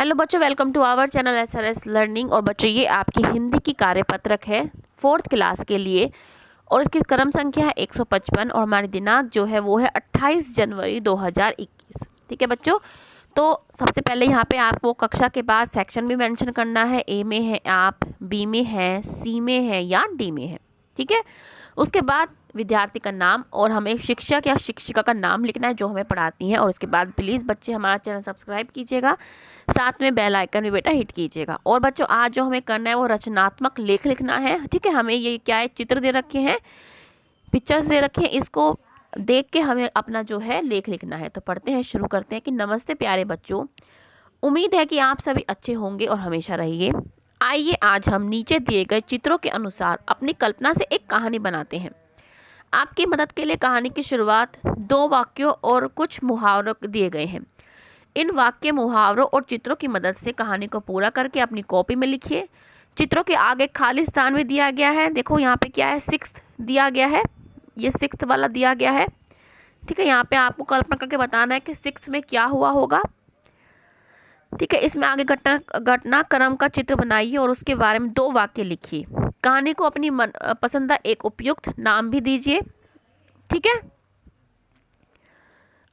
Hello बच्चों, welcome to our channel SRS learning. और बच्चों ये आपकी हिंदी की कार्यपत्रक है 4th क्लास के लिए और इसकी क्रम संख्या है 155 और हमारी दिनांक जो है वो है 28 जनवरी 2021। ठीक है बच्चों, तो सबसे पहले यहाँ पे आपको कक्षा के बाद सेक्शन भी मेंशन करना है। ए में है आप, बी में है, सी में है या डी में है। ठीक है, उसके बाद विद्यार्थी का नाम और हमें शिक्षक या शिक्षिका का नाम लिखना है जो हमें पढ़ाती हैं। और उसके बाद प्लीज़ बच्चे हमारा चैनल सब्सक्राइब कीजिएगा, साथ में बेल आइकन भी बेटा हिट कीजिएगा। और बच्चों आज जो हमें करना है वो रचनात्मक लेख लिखना है। ठीक है, हमें ये क्या है, चित्र दे रखे हैं, पिक्चर्स दे रखे हैं, इसको देख के हमें अपना जो है लेख लिखना है। तो पढ़ते हैं, शुरू करते हैं कि नमस्ते प्यारे बच्चों, उम्मीद है कि आप सभी अच्छे होंगे और हमेशा रहिए। आइए आज हम नीचे दिए गए चित्रों के अनुसार अपनी कल्पना से एक कहानी बनाते हैं। आपकी मदद के लिए कहानी की शुरुआत 2 वाक्यों और कुछ मुहावरों दिए गए हैं। इन वाक्य, मुहावरों और चित्रों की मदद से कहानी को पूरा करके अपनी कॉपी में लिखिए। चित्रों के आगे खाली स्थान भी दिया गया है। देखो यहाँ पे क्या है, 6 दिया गया है, ये 6 वाला दिया गया है। ठीक है, यहाँ पे आपको कल्पना करके बताना है कि 6 में क्या हुआ होगा। ठीक है, इसमें आगे घटनाक्रम का चित्र बनाइए और उसके बारे में 2 वाक्य लिखिए। कहानी को अपनी पसंदीदा एक उपयुक्त नाम भी दीजिए। ठीक है,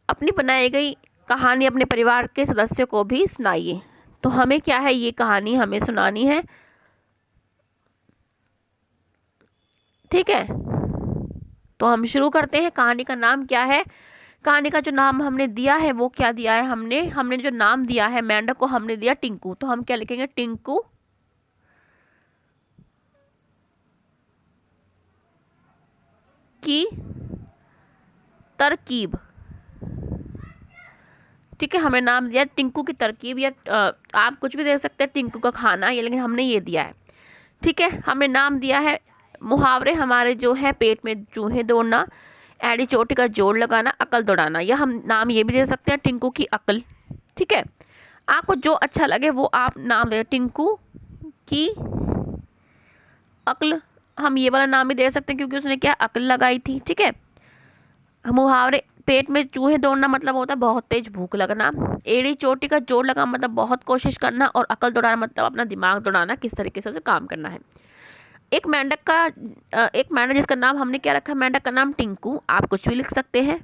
अपनी बनाई गई कहानी अपने परिवार के सदस्यों को भी सुनाइए। तो हमें क्या है, ये कहानी हमें सुनानी है। ठीक है, तो हम शुरू करते हैं। कहानी का नाम क्या है? कहानी का जो नाम हमने दिया है वो क्या दिया है, हमने जो नाम दिया है मेंढक को हमने दिया टिंकू। तो हम क्या लिखेंगे, टिंकू की तरकीब। ठीक है, हमने नाम दिया टिंकू की तरकीब, या आप कुछ भी दे सकते हैं, टिंकू का खाना, ये लेकिन हमने ये दिया है। ठीक है, हमने नाम दिया है मुहावरे हमारे जो है, पेट में चूहे दौड़ना, एड़ी चोटी का जोड़ लगाना, अकल दौड़ाना, या हम नाम ये भी दे सकते हैं टिंकू की अकल। ठीक है, आपको जो अच्छा लगे वो आप नाम दे। टिंकू की अकल, हम ये वाला नाम भी दे सकते हैं क्योंकि उसने क्या अकल लगाई थी। ठीक है, मुहावरे, पेट में चूहे दौड़ना मतलब होता है बहुत तेज भूख लगना, एड़ी चोटी का जोड़ लगा मतलब बहुत कोशिश करना, और अकल दौड़ाना मतलब अपना दिमाग दौड़ाना, किस तरीके से उसे काम करना है। एक मेंढक जिसका नाम हमने क्या रखा, मेंढक का नाम टिंकू, आप कुछ भी लिख सकते हैं।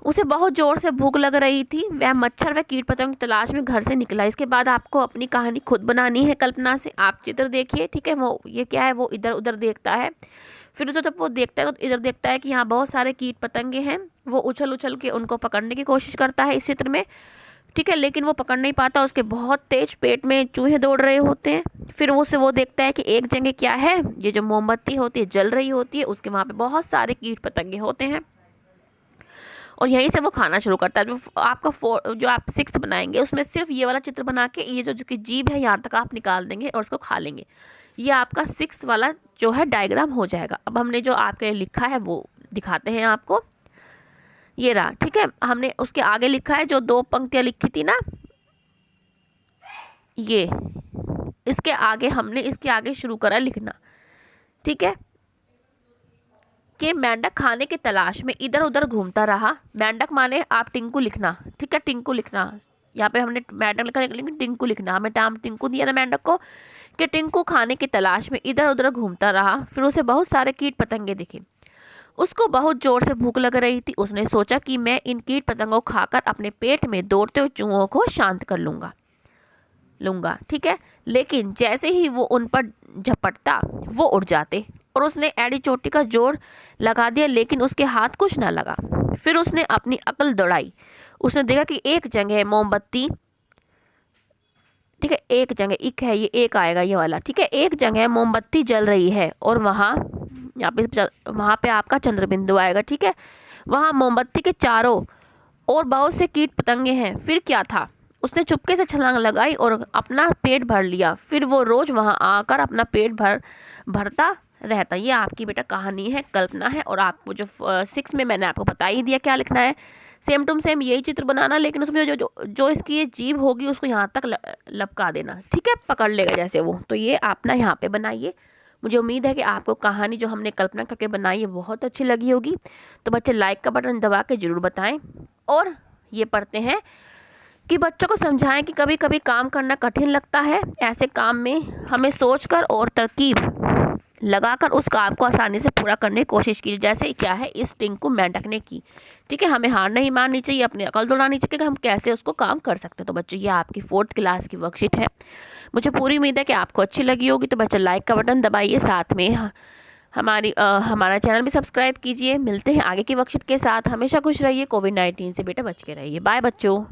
उसे बहुत जोर से भूख लग रही थी, वह मच्छर व कीट पतंग की तलाश में घर से निकला। इसके बाद आपको अपनी कहानी खुद बनानी है कल्पना से। आप चित्र देखिए। ठीक है, वो ये क्या है, वो इधर उधर देखता है, फिर जब वो देखता है तो इधर देखता है कि यहाँ बहुत सारे कीट पतंगे हैं। वो उछल उछल के उनको पकड़ने की कोशिश करता है इस चित्र में। ठीक है, लेकिन वो पकड़ नहीं पाता, उसके बहुत तेज पेट में चूहे दौड़ रहे होते हैं। फिर वो देखता है कि एक जगह क्या है, ये जो मोमबत्ती होती है जल रही होती है, उसके वहाँ पे बहुत सारे कीट पतंगे होते हैं और यहीं से वो खाना शुरू करता है। जो आप 6 बनाएंगे उसमें सिर्फ ये वाला चित्र बना के ये जो कि जीभ है यहाँ तक आप निकाल देंगे और उसको खा लेंगे। ये आपका 6 वाला जो है डायग्राम हो जाएगा। अब हमने जो आपके लिए लिखा है वो दिखाते हैं आपको, ये रहा। ठीक है, हमने उसके आगे लिखा है जो 2 पंक्तियां लिखी थी ना, ये इसके आगे शुरू करा लिखना। ठीक है, कि मेंढक खाने की तलाश में इधर उधर घूमता रहा। मेंढक माने आप टिंकू लिखना। ठीक है, टिंकू लिखना, यहाँ पे हमने मेंढक लिखा लेकिन टिंकू लिखना। हमें नाम टिंकू दिया ना मेंढक को, कि टिंकू खाने की तलाश में इधर उधर घूमता रहा। फिर उसे बहुत सारे कीट पतंगे दिखे। उसको बहुत जोर से भूख लग रही थी। उसने सोचा कि मैं इन कीट पतंगों को खाकर अपने पेट में दौड़ते हुए चूहों को शांत कर लूंगा। ठीक है, लेकिन जैसे ही वो उन पर झपटता वो उड़ जाते और उसने एड़ी चोटी का जोड़ लगा दिया, लेकिन उसके हाथ कुछ ना लगा। फिर उसने अपनी अकल दौड़ाई। उसने देखा कि एक जगह मोमबत्ती, ठीक है, एक जगह एक है, ये एक आएगा ये वाला। ठीक है, एक जगह मोमबत्ती जल रही है और वहाँ पे आपका चंद्रबिंदु आएगा। ठीक है, वहाँ मोमबत्ती के चारों और बहुत से कीट पतंगे हैं। फिर क्या था, उसने चुपके से छलांग लगाई और अपना पेट भर लिया। फिर वो रोज वहाँ आकर अपना पेट भरता रहता। ये आपकी बेटा कहानी है, कल्पना है। और आपको जो 6 में मैंने आपको बता ही दिया क्या लिखना है, सेम टू सेम यही चित्र बनाना, लेकिन उसमें जो इसकी ये जीभ होगी उसको यहाँ तक लपका देना। ठीक है, पकड़ लेगा जैसे वो। तो ये आप ना यहाँ पे बनाइए। मुझे उम्मीद है कि आपको कहानी जो हमने कल्पना करके बनाई है बहुत अच्छी लगी होगी। तो बच्चे लाइक का बटन दबा के ज़रूर बताएं। और ये पढ़ते हैं कि बच्चों को समझाएं कि कभी कभी काम करना कठिन लगता है, ऐसे काम में हमें सोचकर और तरकीब लगाकर उस काम को आसानी से पूरा करने की कोशिश कीजिए। जैसे क्या है, इस स्ट्रिंग को मेंढकने की, ठीक है, हमें हार नहीं माननी चाहिए, अपनी अकल दौड़ानी चाहिए कि हम कैसे उसको काम कर सकते हैं। तो बच्चों, ये आपकी 4th क्लास की वर्कशीट है। मुझे पूरी उम्मीद है कि आपको अच्छी लगी होगी। तो बच्चों, लाइक का बटन दबाइए, साथ में हमारा चैनल भी सब्सक्राइब कीजिए। मिलते हैं आगे की वर्कशीट के साथ। हमेशा खुश रहिए, कोविड-19 से बेटा बच के रहिए। बाय बच्चों।